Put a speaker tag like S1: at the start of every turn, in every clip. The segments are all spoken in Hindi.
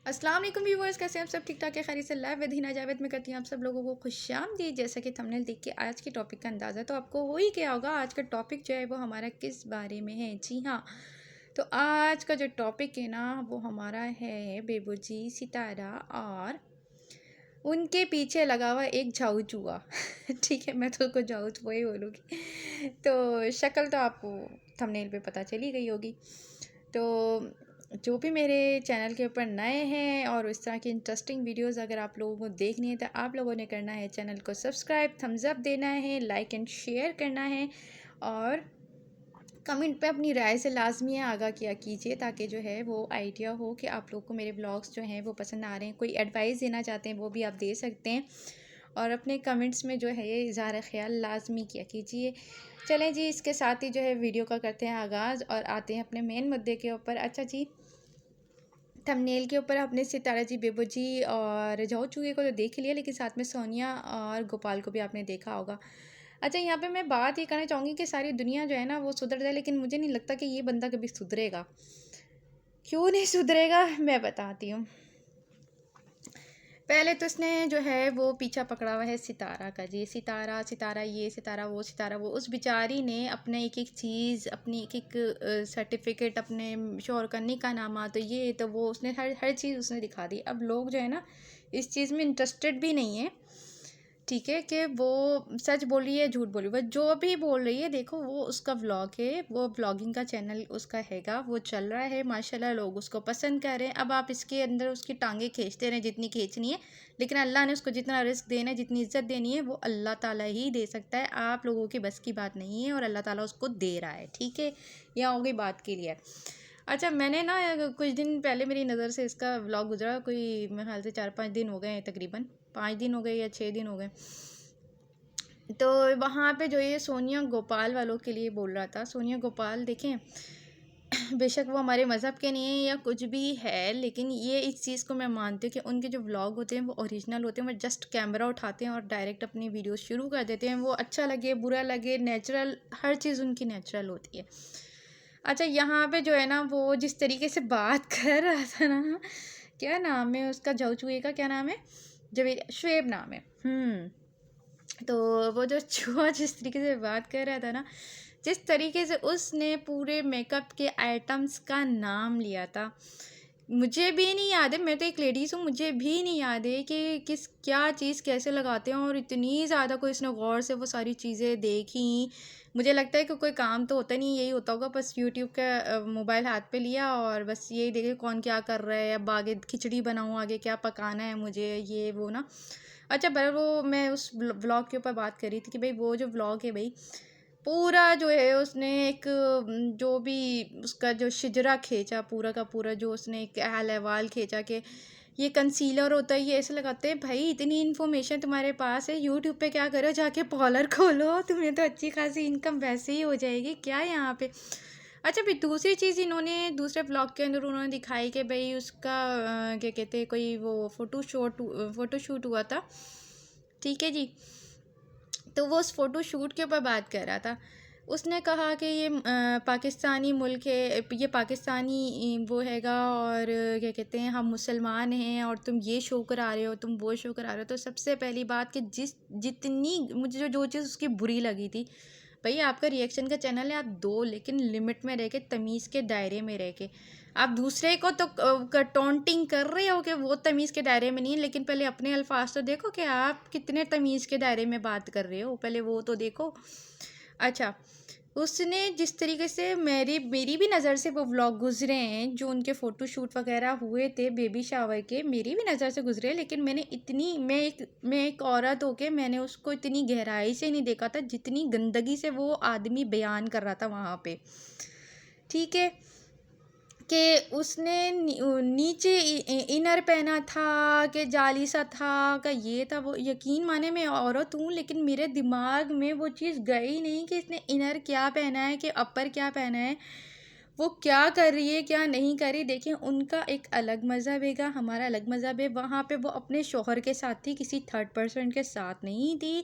S1: अस्सलाम वालेकुम व्यूअर्स, कैसे हैं आप सब? ठीक ठाक है, खैरियत से? लाइव विद हिना जावेद में करती हूँ आप सब लोगों को खुशामदीद। जैसा कि थंबनेल देख के आज के टॉपिक का अंदाज़ा तो आपको हो ही गया होगा। आज का टॉपिक जो है वो हमारा किस बारे में है? जी हाँ, तो आज का जो टॉपिक है ना वो हमारा है बेबू जी, सितारा और उनके पीछे लगा हुआ एक झाऊ चूहा। ठीक है, मैं तो उसको झाऊ चूहा ही बोलूँगी। तो शक्ल तो आपको थंबनेल पे पता चली गई होगी। तो जो भी मेरे चैनल के ऊपर नए हैं और इस तरह की इंटरेस्टिंग वीडियोस अगर आप लोगों को देखनी है तो आप लोगों ने करना है चैनल को सब्सक्राइब, थम्स अप देना है, लाइक एंड शेयर करना है और कमेंट पे अपनी राय से लाजमी आगाह किया कीजिए ताकि जो है वो आइडिया हो कि आप लोग को मेरे ब्लॉग्स जो हैं वो पसंद आ रहे हैं। कोई एडवाइस देना चाहते हैं वो भी आप दे सकते हैं और अपने कमेंट्स में जो है ये इज़हार ख़याल लाजमी किया कीजिए। चलें जी, इसके साथ ही जो है वीडियो का करते हैं आगाज़ और आते हैं अपने मेन मुद्दे के ऊपर। अच्छा जी, थंबनेल के ऊपर आपने सितारा जी, बेबू जी और जाओ चूहे को तो देख ही लिया, लेकिन साथ में सोनिया और गोपाल को भी आपने देखा होगा। अच्छा, यहाँ पे मैं बात ये करना चाहूँगी कि सारी दुनिया जो है ना वो सुधर जाए, लेकिन मुझे नहीं लगता कि ये बंदा कभी सुधरेगा। क्यों नहीं सुधरेगा मैं बताती हूँ। पहले तो इसने जो है वो पीछा पकड़ा हुआ है सितारा का जी। सितारा सितारा ये सितारा वो सितारा वो। उस बेचारी ने अपने एक एक चीज़, अपनी एक एक सर्टिफिकेट, अपने शोहर का निकाहनामा, तो ये तो वो, उसने हर हर चीज़ उसने दिखा दी। अब लोग जो है ना इस चीज़ में इंटरेस्टेड भी नहीं है, ठीक है, कि वो सच बोल रही है झूठ बोल रही है। वो जो भी बोल रही है देखो, वो उसका व्लॉग है, वो व्लॉगिंग का चैनल उसका हैगा, वो चल रहा है माशाल्लाह, लोग उसको पसंद कर रहे हैं। अब आप इसके अंदर उसकी टांगें खींचते रहें जितनी खींचनी है, लेकिन अल्लाह ने उसको जितना रिस्क देना है, जितनी इज्जत देनी है, वो अल्लाह ताला ही दे सकता है। आप लोगों की बस की बात नहीं है और अल्लाह ताला उसको दे रहा है, ठीक है। यहाँ हो गई बात के लिए। अच्छा, मैंने ना कुछ दिन पहले मेरी नज़र से इसका व्लॉग गुजरा, कोई मेरे ख्याल से 4-5 दिन हो गए हैं, तकरीबन 5 दिन हो गए या 6 दिन हो गए। तो वहाँ पे जो ये सोनिया गोपाल वालों के लिए बोल रहा था। सोनिया गोपाल देखें, बेशक वो हमारे मज़हब के नहीं है या कुछ भी है, लेकिन ये इस चीज़ को मैं मानती हूँ कि उनके जो व्लॉग होते हैं वो ओरिजिनल होते हैं। वो जस्ट कैमरा उठाते हैं और डायरेक्ट अपनी वीडियो शुरू कर देते हैं। वो अच्छा लगे बुरा लगे, नेचुरल, हर चीज़ उनकी नेचुरल होती है। अच्छा, यहाँ पे जो है ना वो जिस तरीके से बात कर रहा था ना, क्या नाम है उसका, जाऊ चूहे का क्या नाम है, जवेद शुएब नाम है। तो वो जो चूहा जिस तरीके से बात कर रहा था ना, जिस तरीके से उसने पूरे मेकअप के आइटम्स का नाम लिया था, मुझे भी नहीं याद है, मैं तो एक लेडीज़ हूँ, मुझे भी नहीं याद है कि किस क्या चीज़ कैसे लगाते हैं, और इतनी ज़्यादा कोई इसने गौर से वो सारी चीज़ें देखी। मुझे लगता है कि कोई काम तो होता नहीं, यही होता होगा, बस यूट्यूब का मोबाइल हाथ पे लिया और बस यही देखे कौन क्या कर रहा है, अब आगे खिचड़ी बनाऊँ, आगे क्या पकाना है मुझे, ये वो ना। अच्छा, पर वो मैं उस व्लॉग के ऊपर बात कर रही थी कि भाई वो जो व्लॉग है भाई, पूरा जो है उसने एक जो भी उसका जो शिजरा खींचा, पूरा का पूरा जो उसने एक अहल अहवाल खींचा कि ये कंसीलर होता है, ये ऐसे लगाते हैं। भाई इतनी इन्फॉर्मेशन तुम्हारे पास है, यूट्यूब पे क्या करो, जाके पार्लर खोलो, तुम्हें तो अच्छी खासी इनकम वैसे ही हो जाएगी क्या यहाँ पे। अच्छा, फिर दूसरी चीज़ इन्होंने दूसरे ब्लॉग के अंदर उन्होंने दिखाई कि भाई उसका क्या कहते हैं, कोई वो फ़ोटोशूट हुआ था, ठीक है जी। तो वो उस फ़ोटोशूट के ऊपर बात कर रहा था। उसने कहा कि ये पाकिस्तानी मुल्क है, ये पाकिस्तानी वो हैगा, और क्या कहते हैं, हम मुसलमान हैं और तुम ये शो करा रहे हो, तुम वो शो करा रहे हो। तो सबसे पहली बात कि जितनी मुझे जो चीज़ उसकी बुरी लगी थी, भई आपका रिएक्शन का चैनल है, आप दो, लेकिन लिमिट में रह के, तमीज़ के दायरे में रह के। आप दूसरे को तो टॉन्टिंग कर रहे हो कि वो तमीज़ के दायरे में नहीं है, लेकिन पहले अपने अल्फाज तो देखो कि आप कितने तमीज़ के दायरे में बात कर रहे हो, पहले वो तो देखो। अच्छा, उसने जिस तरीके से मेरी भी नज़र से वो व्लॉग गुजरे हैं, जो उनके फ़ोटोशूट वगैरह हुए थे बेबी शावर के, मेरी भी नज़र से गुजरे, लेकिन मैं एक औरत होके मैंने उसको इतनी गहराई से नहीं देखा था जितनी गंदगी से वो आदमी बयान कर रहा था वहाँ पे, ठीक है। कि उसने नीचे इनर पहना था कि जाली सा था, का ये था वो। यकीन माने मैं औरत हूँ, लेकिन मेरे दिमाग में वो चीज़ गई नहीं कि इसने इनर क्या पहना है कि अपर क्या पहना है। वो क्या कर रही है क्या नहीं कर रही। देखिए उनका एक अलग मज़हब है, हमारा अलग मज़हब है। वहाँ पे वो अपने शौहर के साथ थी, किसी थर्ड पर्सन के साथ नहीं थी।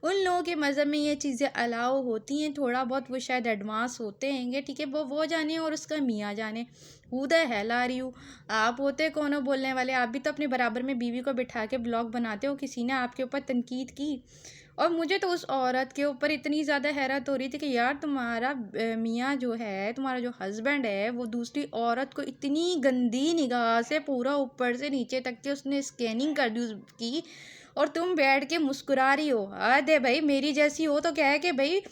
S1: उन लोगों के मज़हब में ये चीज़ें अलाउ होती हैं, थोड़ा बहुत वो शायद एडवांस होते हैंगे, ठीक है। वो जाने और उसका मियाँ जाने। Who the hell are you? आप होते कौन हो बोलने वाले? आप भी तो अपने बराबर में बीवी को बिठा के ब्लॉग बनाते हो। किसी ने आपके ऊपर तनकीद की? और मुझे तो उस औरत के ऊपर इतनी ज़्यादा हैरत हो रही थी कि यार तुम्हारा मियाँ जो है, तुम्हारा जो हस्बैंड है, वो दूसरी औरत को इतनी गंदी निगाह से पूरा ऊपर से नीचे तक के उसने स्कैनिंग कर दी उसकी, और तुम बैठ के मुस्कुरा रही हो। हद है भाई, मेरी जैसी हो तो क्या है कि भाई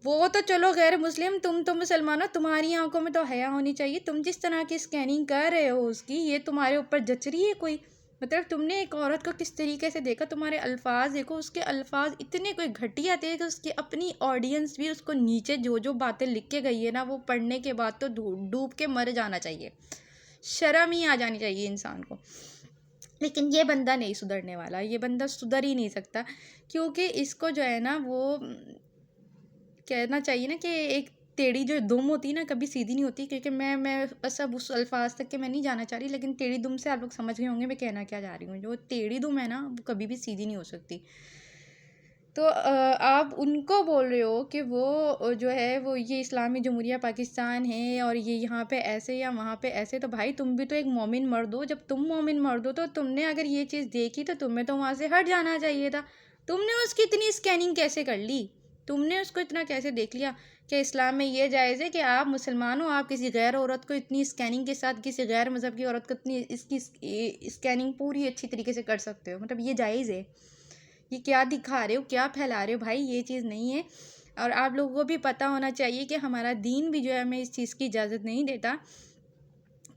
S1: वो तो चलो गैर मुस्लिम, तुम तो मुसलमान हो, तुम्हारी आंखों में तो हया होनी चाहिए। तुम जिस तरह की स्कैनिंग कर रहे हो उसकी, ये तुम्हारे ऊपर जच रही है कोई? मतलब तुमने एक औरत को किस तरीके से देखा, तुम्हारे अल्फाज देखो, उसके अल्फाज इतने कोई घटिया थे कि उसकी अपनी ऑडियंस भी उसको नीचे जो जो बातें लिख के गई है ना, वो पढ़ने के बाद तो डूब के मर जाना चाहिए, शर्म ही आ जानी चाहिए इंसान को। लेकिन ये बंदा नहीं सुधरने वाला, ये बंदा सुधर ही नहीं सकता, क्योंकि इसको जो है ना वो कहना चाहिए ना कि एक टेढ़ी जो दुम होती है ना, कभी सीधी नहीं होती। क्योंकि मैं सब उस अल्फाज तक के मैं नहीं जाना चाह रही, लेकिन टेढ़ी दुम से आप लोग समझ गए होंगे मैं कहना क्या जा रही हूँ। जो टेढ़ी दुम है ना, वो कभी भी सीधी नहीं हो सकती। तो आप उनको बोल रहे हो कि वो जो है वो ये इस्लामी जमहूरिया पाकिस्तान है और ये यहाँ पे ऐसे या वहाँ पे ऐसे। तो भाई तुम भी तो एक मोमिन मर्द हो। जब तुम मोमिन मर्द हो तो तुमने अगर ये चीज़ देखी तो तुम्हें तो वहाँ से हट जाना चाहिए था। तुमने उसकी इतनी स्कैनिंग कैसे कर ली? तुमने उसको इतना कैसे देख लिया कि इस्लाम में ये जायज़ है कि आप मुसलमान हो, आप किसी गैर औरत को इतनी स्कैनिंग के साथ, किसी गैर मज़हब की औरत को इतनी इसकी स्कैनिंग पूरी अच्छी तरीके से कर सकते हो? मतलब ये जायज़ है? ये क्या दिखा रहे हो, क्या फैला रहे हो भाई? ये चीज़ नहीं है। और आप लोगों को भी पता होना चाहिए कि हमारा दीन भी जो है हमें इस चीज़ की इजाज़त नहीं देता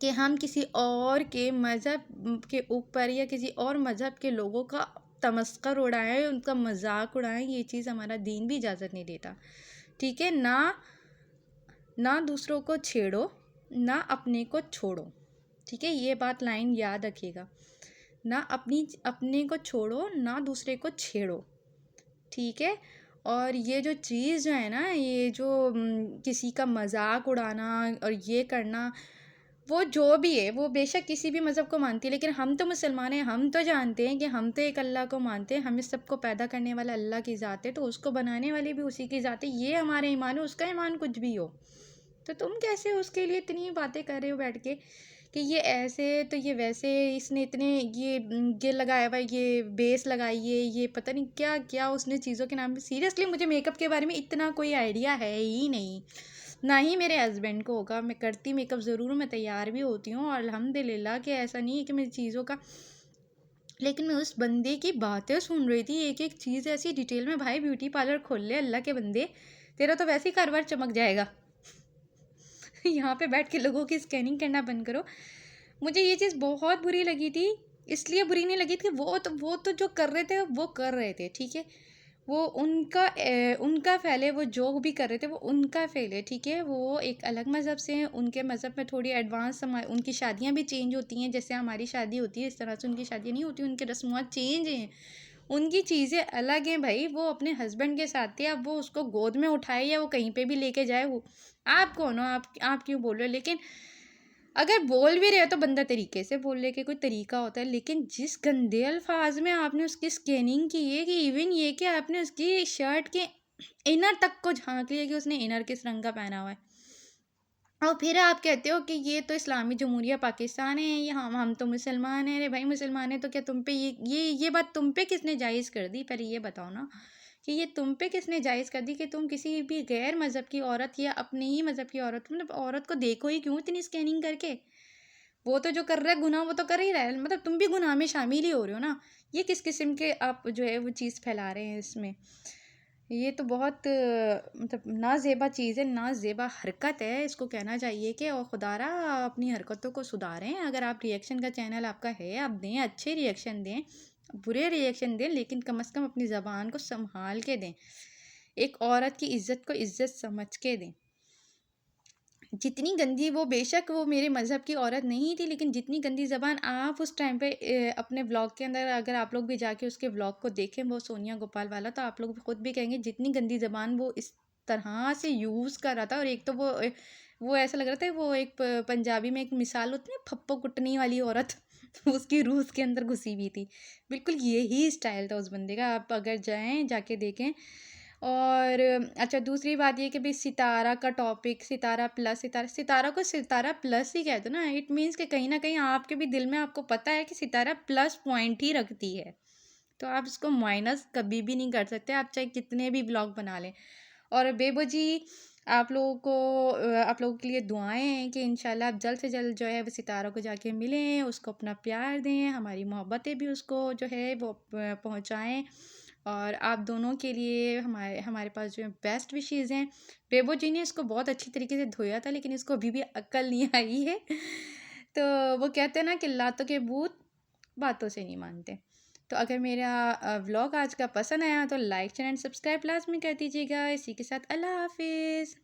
S1: कि हम किसी और के मज़हब के ऊपर या किसी और मज़हब के लोगों का तमस्कर उड़ाएं, उनका मजाक उड़ाएं। ये चीज़ हमारा दीन भी इजाज़त नहीं देता, ठीक है ना? ना दूसरों को छेड़ो, ना अपने को छोड़ो, ठीक है? ये बात लाइन याद रखिएगा। ना अपने को छोड़ो, ना दूसरे को छेड़ो, ठीक है? और ये जो चीज़ जो है ना, ये जो किसी का मजाक उड़ाना और ये करना, वो जो भी है वो बेशक किसी भी मज़हब को मानती है, लेकिन हम तो मुसलमान हैं। हम तो जानते हैं कि हम तो एक अल्लाह को मानते हैं। हम इस सबको पैदा करने वाला अल्लाह की ज़ात है, तो उसको बनाने वाली भी उसी की ज़ात है। ये हमारे ईमान है, उसका ईमान कुछ भी हो। तो तुम कैसे उसके लिए इतनी बातें कर रहे हो बैठ के कि ये ऐसे तो ये वैसे, इसने इतने ये लगाया हुआ है, ये बेस लगाई है, ये पता नहीं क्या क्या उसने चीज़ों के नाम पे। सीरियसली मुझे मेकअप के बारे में इतना कोई आइडिया है ही नहीं, ना ही मेरे हस्बैंड को होगा। मैं करती मेकअप ज़रूर हूँ, मैं तैयार भी होती हूँ, और अल्हम्दुलिल्लाह कि ऐसा नहीं है कि मेरी चीज़ों का। लेकिन मैं उस बंदे की बातें सुन रही थी, एक एक चीज़ ऐसी डिटेल में। भाई ब्यूटी पार्लर खोल ले अल्लाह के बंदे, तेरा तो वैसे ही कारोबार चमक जाएगा। यहाँ पे बैठ के लोगों की स्कैनिंग करना बंद करो। मुझे ये चीज़ बहुत बुरी लगी थी। इसलिए बुरी नहीं लगी थी, वो तो जो कर रहे थे वो कर रहे थे, ठीक है। वो उनका फ़ैल है, वो जो भी कर रहे थे वो उनका फ़ेल है, ठीक है। वो एक अलग मज़हब से हैं, उनके मज़हब में थोड़ी एडवांस उनकी शादियाँ भी चेंज होती हैं, जैसे हमारी शादी होती है इस तरह से उनकी शादियाँ नहीं होती। उनके रस्मात चेंज हैं, उनकी चीज़ें अलग हैं भाई। वो अपने हस्बैंड के साथ थे, अब वो उसको गोद में उठाए या वो कहीं पे भी लेके जाए, वो आप कौन हो? आप क्यों बोल रहे हो? लेकिन अगर बोल भी रहे हो तो बंदा तरीके से बोलने के कोई तरीका होता है। लेकिन जिस गंदे अल्फाज में आपने उसकी स्कैनिंग की है, कि इवन ये कि आपने उसकी शर्ट के इनर तक को झांक लिया कि उसने इनर किस रंग का पहना हुआ है, और फिर आप कहते हो कि ये तो इस्लामी जमहूरिया पाकिस्तान है, ये हम तो मुसलमान हैं। अरे भाई मुसलमान है तो क्या तुम पे ये बात तुम पे किसने जायज़ कर दी? पहले ये बताओ ना, कि ये तुम पे किसने जायज़ कर दी कि तुम किसी भी गैर मज़हब की औरत या अपने ही मज़हब की औरत, मतलब औरत को देखो ही क्यों इतनी स्कैनिंग करके? वो तो जो कर रहा है गुनाह वो तो कर ही रहा है, मतलब तुम भी गुनाह में शामिल ही हो रहे हो ना। ये किस किस्म के आप जो है वो चीज़ फैला रहे हैं इसमें? ये तो बहुत मतलब नाज़ेबा चीज़ है, नाज़ेबा हरकत है। इसको कहना चाहिए कि ओ खुदारा अपनी हरकतों को सुधारें। अगर आप रिएक्शन का चैनल आपका है, आप दें, अच्छे रिएक्शन दें, बुरे रिएक्शन दें, लेकिन कम से कम अपनी ज़बान को संभाल के दें। एक औरत की इज़्ज़त को इज़्ज़त समझ के दें। जितनी गंदी वो, बेशक वो मेरे मज़हब की औरत नहीं थी, लेकिन जितनी गंदी ज़बान आप उस टाइम पे अपने व्लॉग के अंदर, अगर आप लोग भी जाके उसके व्लॉग को देखें, वो सोनिया गोपाल वाला, तो आप लोग भी खुद भी कहेंगे जितनी गंदी ज़बान वो इस तरह से यूज़ कर रहा था। और एक तो वो वो ऐसा लग रहा था वो एक पंजाबी में एक मिसाल होती है ना, फप्पो कुटनी वाली औरत उसकी रूह उसके अंदर घुसी हुई थी। बिल्कुल यही स्टाइल था उस बंदे का, आप अगर जाएँ जाके देखें। और अच्छा, दूसरी बात ये कि भाई सितारा का टॉपिक, सितारा प्लस, सितारा सितारा को सितारा प्लस ही कह दो ना, इट मीन्स कि कहीं न कहीं आपके भी दिल में आपको पता है कि सितारा प्लस पॉइंट ही रखती है। तो आप इसको माइनस कभी भी नहीं कर सकते, आप चाहे कितने भी व्लॉग बना लें। और बेबो जी, आप लोगों के लिए दुआएँ हैं कि इंशाल्लाह आप जल्द से जल्द जो है वो सितारा को जाके मिलें, उसको अपना प्यार दें, हमारी मोहब्बतें भी उसको जो है वो पहुँचाएँ। और आप दोनों के लिए हमारे हमारे पास जो है बेस्ट विशेज़ हैं। बेबो जी ने इसको बहुत अच्छी तरीके से धोया था, लेकिन इसको अभी भी अक्ल नहीं आई है। तो वो कहते हैं ना कि लातों के भूत बातों से नहीं मानते। तो अगर मेरा व्लॉग आज का पसंद आया तो लाइक, चैनल, सब्सक्राइब लाज़मी कर दीजिएगा। इसी के साथ अल्लाह हाफ़िज़।